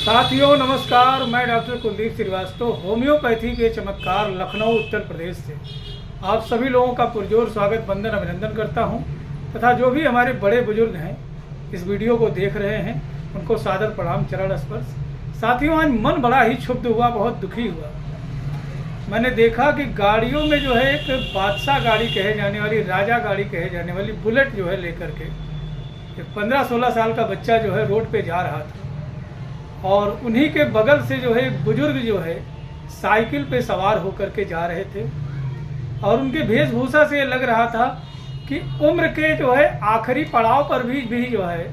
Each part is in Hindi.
साथियों नमस्कार, मैं डॉक्टर कुलदीप श्रीवास्तव होम्योपैथी के चमत्कार लखनऊ उत्तर प्रदेश से आप सभी लोगों का पुरजोर स्वागत वंदन अभिनंदन करता हूं तथा जो भी हमारे बड़े बुजुर्ग हैं इस वीडियो को देख रहे हैं उनको सादर प्रणाम, चरण स्पर्श। साथियों आज मन बड़ा ही क्षुब्ध हुआ, बहुत दुखी हुआ। मैंने देखा कि गाड़ियों में जो है एक बादशाह गाड़ी कहे जाने वाली, राजा गाड़ी कहे जाने वाली बुलेट जो है लेकर के 15-16 साल का बच्चा जो है रोड पे जा रहा था और उन्हीं के बगल से जो है एक बुजुर्ग जो है साइकिल पे सवार होकर के जा रहे थे और उनके वेशभूषा से लग रहा था कि उम्र के जो है आखिरी पड़ाव पर भी जो है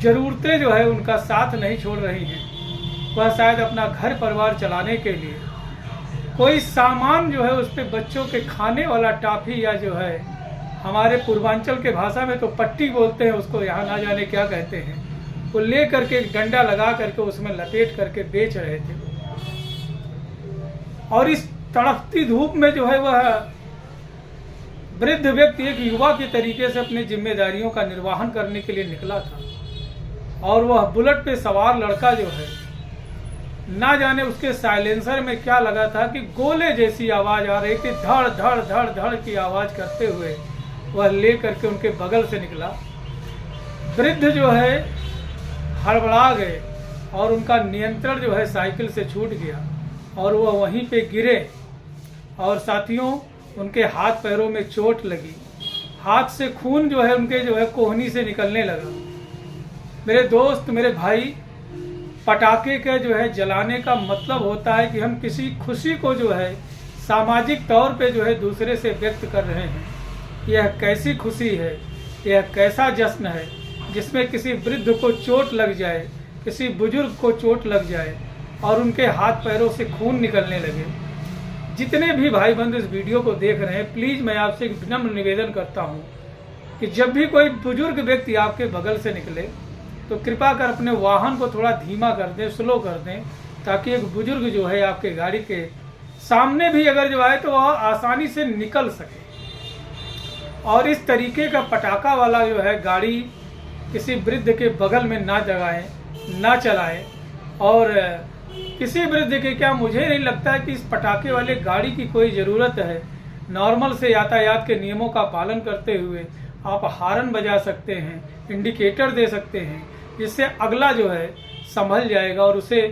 ज़रूरतें जो है उनका साथ नहीं छोड़ रही हैं। वह शायद अपना घर परिवार चलाने के लिए कोई सामान जो है उस पर बच्चों के खाने वाला टॉफी या जो है हमारे पूर्वांचल के भाषा में तो पट्टी बोलते हैं उसको, यहाँ ना जाने क्या कहते हैं, वो ले करके एक डंडा लगा करके उसमें लपेट करके बेच रहे थे। और इस तड़पती धूप में जो है वह वृद्ध व्यक्ति एक युवा के तरीके से अपनी जिम्मेदारियों का निर्वहन करने के लिए निकला था और वह बुलेट पे सवार लड़का जो है ना जाने उसके साइलेंसर में क्या लगा था कि गोले जैसी आवाज आ रही थी, धड़ धड़ धड़ धड़ की आवाज करते हुए वह ले करके उनके बगल से निकला। वृद्ध जो है हड़बड़ा गए और उनका नियंत्रण जो है साइकिल से छूट गया और वह वहीं पे गिरे और साथियों उनके हाथ पैरों में चोट लगी, हाथ से खून जो है उनके जो है कोहनी से निकलने लगा। मेरे दोस्त, मेरे भाई, पटाखे के जो है जलाने का मतलब होता है कि हम किसी खुशी को जो है सामाजिक तौर पे जो है दूसरे से व्यक्त कर रहे हैं। यह कैसी खुशी है, यह कैसा जश्न है जिसमें किसी वृद्ध को चोट लग जाए, किसी बुजुर्ग को चोट लग जाए और उनके हाथ पैरों से खून निकलने लगे। जितने भी भाई बंधु इस वीडियो को देख रहे हैं, प्लीज़ मैं आपसे एक विनम्र निवेदन करता हूं कि जब भी कोई बुजुर्ग व्यक्ति आपके बगल से निकले तो कृपा कर अपने वाहन को थोड़ा धीमा कर दें, स्लो कर दें, ताकि एक बुजुर्ग जो है आपके गाड़ी के सामने भी अगर जो आए तो वह आसानी से निकल सके। और इस तरीके का पटाखा वाला जो है गाड़ी किसी वृद्ध के बगल में ना जगाएं, ना चलाएं। और किसी वृद्ध के क्या, मुझे नहीं लगता है कि इस पटाखे वाले गाड़ी की कोई ज़रूरत है। नॉर्मल से यातायात के नियमों का पालन करते हुए आप हॉर्न बजा सकते हैं, इंडिकेटर दे सकते हैं, जिससे अगला जो है संभल जाएगा और उसे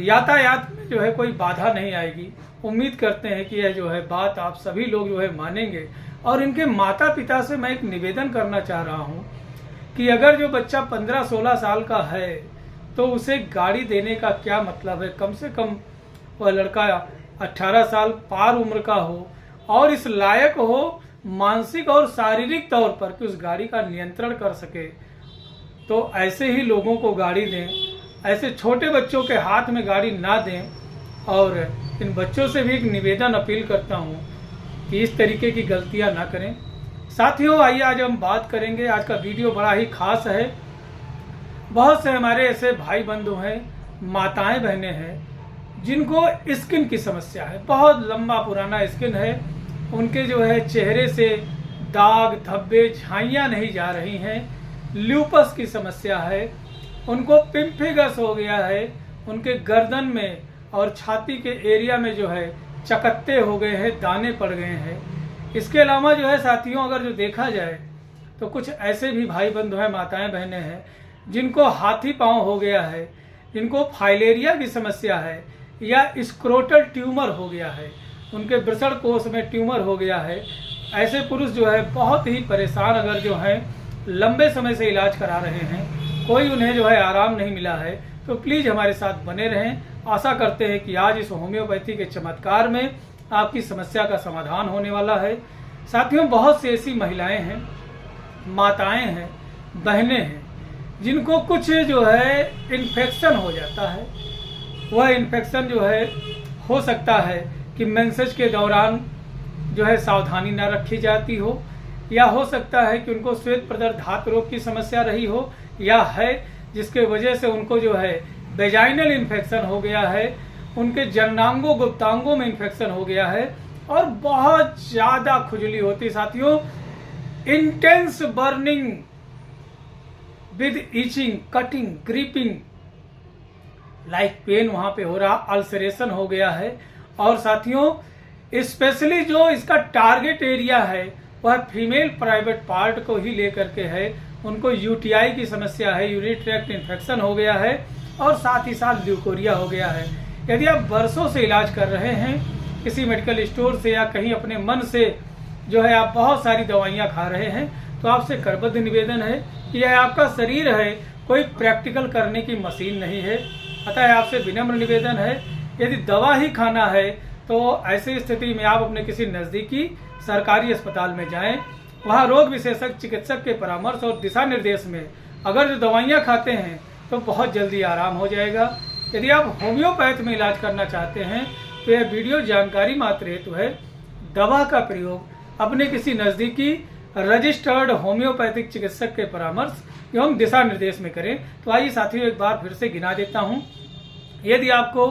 यातायात में जो है कोई बाधा नहीं आएगी। उम्मीद करते हैं कि यह जो है बात आप सभी लोग जो है मानेंगे। और इनके माता पिता से मैं एक निवेदन करना चाह रहा हूँ कि अगर जो बच्चा 15-16 साल का है तो उसे गाड़ी देने का क्या मतलब है। कम से कम वह लड़का 18 साल पार उम्र का हो और इस लायक हो मानसिक और शारीरिक तौर पर कि उस गाड़ी का नियंत्रण कर सके। तो ऐसे ही लोगों को गाड़ी दें, ऐसे छोटे बच्चों के हाथ में गाड़ी ना दें। और इन बच्चों से भी एक निवेदन अपील करता हूँ कि इस तरीके की गलतियाँ ना करें। साथियों आइए आज हम बात करेंगे, आज का वीडियो बड़ा ही खास है। बहुत से हमारे ऐसे भाई बंधु हैं, माताएं बहनें हैं जिनको स्किन की समस्या है, बहुत लंबा पुराना स्किन है, उनके जो है चेहरे से दाग धब्बे झाइयाँ नहीं जा रही हैं, ल्यूपस की समस्या है, उनको पिम्फिगस हो गया है, उनके गर्दन में और छाती के एरिया में जो है चकत्ते हो गए हैं, दाने पड़ गए हैं। इसके अलावा जो है साथियों अगर जो देखा जाए तो कुछ ऐसे भी भाई बंधु हैं, माताएं बहनें हैं जिनको हाथी पांव हो गया है, जिनको फाइलेरिया की समस्या है या स्क्रोटल ट्यूमर हो गया है, उनके वृषण कोष में ट्यूमर हो गया है। ऐसे पुरुष जो है बहुत ही परेशान अगर जो है लंबे समय से इलाज करा रहे हैं, कोई उन्हें जो है आराम नहीं मिला है, तो प्लीज़ हमारे साथ बने रहें। आशा करते हैं कि आज इस होम्योपैथी के चमत्कार में आपकी समस्या का समाधान होने वाला है। साथियों बहुत सी ऐसी महिलाएं हैं, माताएं हैं, बहनें हैं जिनको कुछ जो है इन्फेक्शन हो जाता है। वह इन्फेक्शन जो है हो सकता है कि मेंसेस के दौरान जो है सावधानी ना रखी जाती हो, या हो सकता है कि उनको श्वेत प्रदर धात रोग की समस्या रही हो, या है जिसके वजह से उनको जो है वेजाइनल इन्फेक्शन हो गया है, उनके जननांगों गुप्तांगों में इन्फेक्शन हो गया है और बहुत ज़्यादा खुजली होती। साथियों intense burning with itching, cutting, gripping, like pain वहाँ पे हो रहा, अल्सरेशन हो गया है। और साथियों स्पेशली जो इसका टारगेट एरिया है वह फीमेल प्राइवेट पार्ट को ही लेकर के है। उनको यूटीआई की समस्या है, यूरिनरी ट्रैक्ट इन्फेक्शन हो गया है और साथ ही साथ ल्यूकोरिया हो गया है। यदि आप बरसों से इलाज कर रहे हैं किसी मेडिकल स्टोर से या कहीं अपने मन से जो है आप बहुत सारी दवाइयाँ खा रहे हैं, तो आपसे करबद्ध निवेदन है कि यह आपका शरीर है, कोई प्रैक्टिकल करने की मशीन नहीं है। अतः आपसे विनम्र निवेदन है, यदि दवा ही खाना है तो ऐसी स्थिति में आप अपने किसी नज़दीकी सरकारी अस्पताल में जाएं। वहाँ रोग विशेषज्ञ चिकित्सक के परामर्श और दिशा निर्देश में अगर जो दवाइयाँ खाते हैं तो बहुत जल्दी आराम हो जाएगा। यदि आप होम्योपैथ में इलाज करना चाहते हैं तो यह वीडियो जानकारी मात्र हेतु है। दवा का प्रयोग अपने किसी नज़दीकी रजिस्टर्ड होम्योपैथिक चिकित्सक के परामर्श एवं दिशा निर्देश में करें। तो आइए साथियों एक बार फिर से गिना देता हूँ। यदि आपको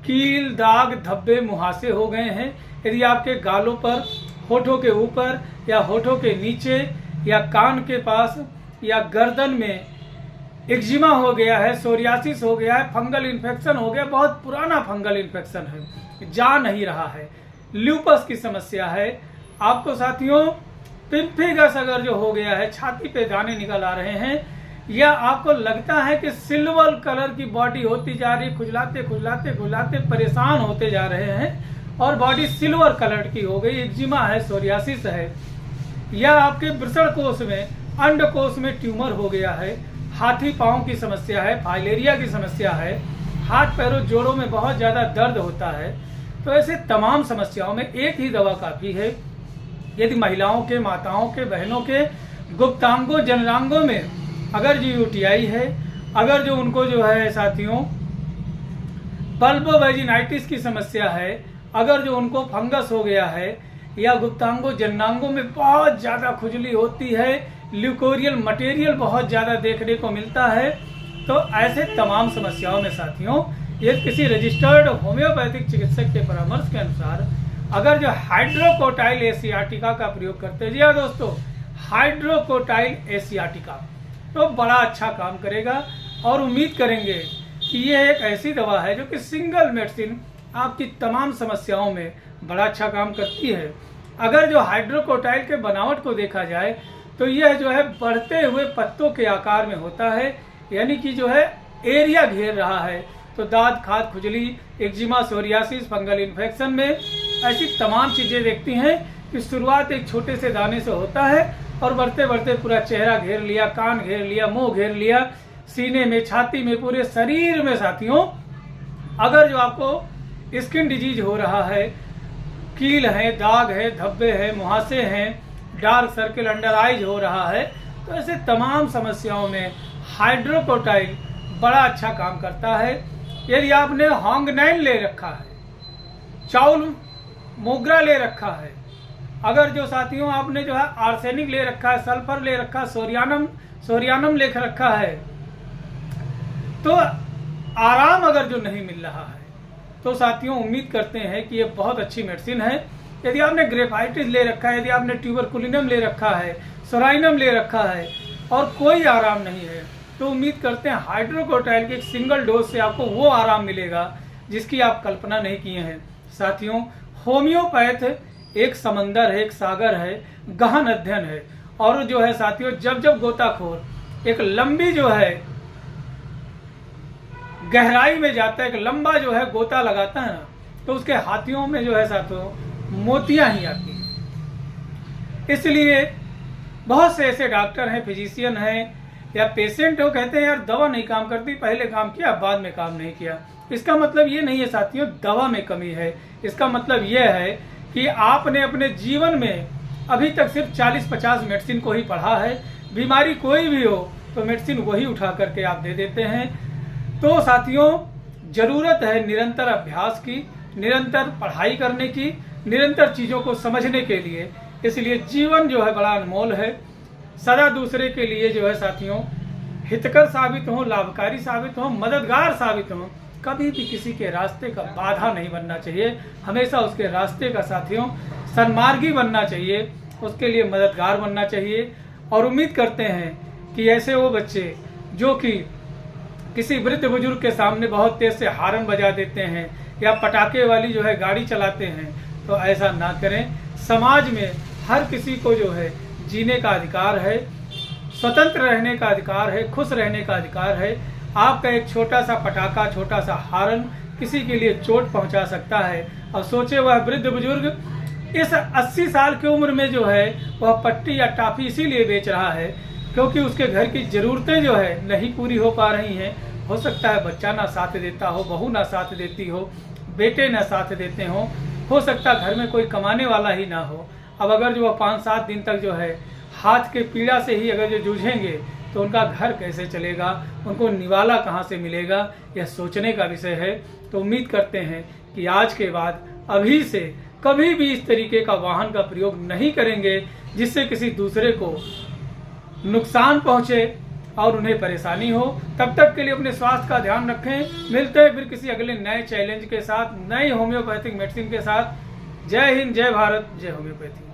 कील, दाग, धब्बे, मुहासे हो गए हैं, यदि आपके गालों पर, होठों के ऊपर या होठों के नीचे या कान के पास या गर्दन में एक्जिमा हो गया है, सोरियासिस हो गया है, फंगल इन्फेक्शन हो गया, बहुत पुराना फंगल इन्फेक्शन है, जा नहीं रहा है, ल्यूपस की समस्या है, आपको साथियों पिम्फीगस अगर जो हो गया है, छाती पे दाने निकल आ रहे हैं, या आपको लगता है कि सिल्वर कलर की बॉडी होती जा रही, खुजलाते खुजलाते खुजलाते परेशान होते जा रहे हैं और बॉडी सिल्वर कलर की हो गई, एक्जिमा है, सोरियासिस है, या आपके वृषण कोष में, अंडकोश में ट्यूमर हो गया है, हाथी पांव की समस्या है, फाइलेरिया की समस्या है, हाथ पैरों जोड़ों में बहुत ज्यादा दर्द होता है, तो ऐसे तमाम समस्याओं में एक ही दवा काफी है। यदि महिलाओं के, माताओं के, बहनों के गुप्तांगों, जननांगों में अगर जो यूटीआई है, अगर जो उनको जो है साथियों बल्बोवेजिनाइटिस की समस्या है, अगर जो उनको फंगस हो गया है या गुप्तांगों जननांगों में बहुत ज्यादा खुजली होती है, ल्यूकोरियल मटेरियल बहुत ज्यादा देखने को मिलता है, तो ऐसे तमाम समस्याओं में साथियों ये किसी रजिस्टर्ड होम्योपैथिक चिकित्सक के परामर्श के अनुसार अगर जो हाइड्रोकोटाइल एशियाटिका का प्रयोग करते हैं, जी हाँ दोस्तों, हाइड्रोकोटाइल एशियाटिका तो बड़ा अच्छा काम करेगा। और उम्मीद करेंगे कि यह एक ऐसी दवा है जो कि सिंगल मेडिसिन आपकी तमाम समस्याओं में बड़ा अच्छा काम करती है। अगर जो हाइड्रोकोटाइल के बनावट को देखा जाए तो यह जो है बढ़ते हुए पत्तों के आकार में होता है, यानी कि जो है एरिया घेर रहा है। तो दांत, खाद, खुजली, एक्जिमा, सोरियासिस, फंगल इन्फेक्शन में ऐसी तमाम चीजें देखती हैं कि शुरुआत एक छोटे से दाने से होता है और बढ़ते बढ़ते पूरा चेहरा घेर लिया, कान घेर लिया, मुंह घेर लिया, सीने में, छाती में, पूरे शरीर में साथियों अगर जो आपको स्किन डिजीज हो रहा है, कील है, दाग है, धब्बे है, मुहासे हैं, डार्क सर्किल अंडर आइज हो रहा है, तो ऐसे तमाम समस्याओं में हाइड्रोकोटाइल बड़ा अच्छा काम करता है। यदि आपने होंगनाइन ले रखा है, चाउल मोगरा ले रखा है, अगर जो साथियों आपने जो है आर्सेनिक ले रखा है, सल्फर ले रखा है, सोरियानम ले रखा है, तो आराम अगर जो नहीं मिल रहा है तो साथियों उम्मीद करते हैं कि ये बहुत अच्छी मेडिसिन है। यदि आपने ग्रेफाइटिस ले रखा है, यदि आपने ट्यूबरकुलिनम ले रखा है, सोराइनम ले रखा है और कोई आराम नहीं है, तो उम्मीद करते हैं हाइड्रोकोटाइल के एक सिंगल डोज से आपको वो आराम मिलेगा जिसकी आप कल्पना नहीं किए हैं। साथियों होम्योपैथ एक समंदर है, एक सागर है, गहन अध्ययन है। और जो है साथियों जब जब गोताखोर एक लंबी जो है गहराई में जाता है, एक लंबा जो है गोता लगाता है ना, तो उसके हाथियों में जो है साथियों मोतियां ही आती हैं। इसलिए बहुत से ऐसे डॉक्टर हैं, फिजिशियन हैं या पेशेंट हो, कहते हैं यार दवा नहीं काम करती, पहले काम किया बाद में काम नहीं किया। इसका मतलब ये नहीं है साथियों दवा में कमी है, इसका मतलब यह है कि आपने अपने जीवन में अभी तक सिर्फ 40-50 मेडिसिन को ही पढ़ा है। बीमारी कोई भी हो तो मेडिसिन वही उठा करके आप दे देते हैं। तो साथियों जरूरत है निरंतर अभ्यास की, निरंतर पढ़ाई करने की, निरंतर चीजों को समझने के लिए। इसलिए जीवन जो है बड़ा अनमोल है, सदा दूसरे के लिए जो है साथियों हितकर साबित हो, लाभकारी साबित हो, मददगार साबित हो। कभी भी किसी के रास्ते का बाधा नहीं बनना चाहिए, हमेशा उसके रास्ते का साथियों सन्मार्गी बनना चाहिए, उसके लिए मददगार बनना चाहिए। और उम्मीद करते हैं कि ऐसे वो बच्चे जो कि किसी वृद्ध बुजुर्ग के सामने बहुत तेज से हारन बजा देते हैं या पटाखे वाली जो है गाड़ी चलाते हैं, तो ऐसा ना करें। समाज में हर किसी को जो है जीने का अधिकार है, स्वतंत्र रहने का अधिकार है, खुश रहने का अधिकार है। आपका एक छोटा सा पटाखा, छोटा सा हारन किसी के लिए चोट पहुंचा सकता है। और सोचे वह वृद्ध बुजुर्ग इस 80 साल की उम्र में जो है वह पट्टी या टाफी इसीलिए बेच रहा है क्योंकि उसके घर की ज़रूरतें जो है नहीं पूरी हो पा रही हैं। हो सकता है बच्चा ना साथ देता हो, बहू ना साथ देती हो, बेटे ना साथ देते हो सकता है घर में कोई कमाने वाला ही ना हो। अब अगर जो 5-7 दिन तक जो है हाथ के पीड़ा से ही अगर जो जूझेंगे तो उनका घर कैसे चलेगा, उनको निवाला कहाँ से मिलेगा, यह सोचने का विषय है। तो उम्मीद करते हैं कि आज के बाद अभी से कभी भी इस तरीके का वाहन का प्रयोग नहीं करेंगे जिससे किसी दूसरे को नुकसान पहुंचे और उन्हें परेशानी हो। तब तक के लिए अपने स्वास्थ्य का ध्यान रखें। मिलते हैं फिर किसी अगले नए चैलेंज के साथ, नई होम्योपैथिक मेडिसिन के साथ। जय हिंद, जय भारत, जय होम्योपैथी।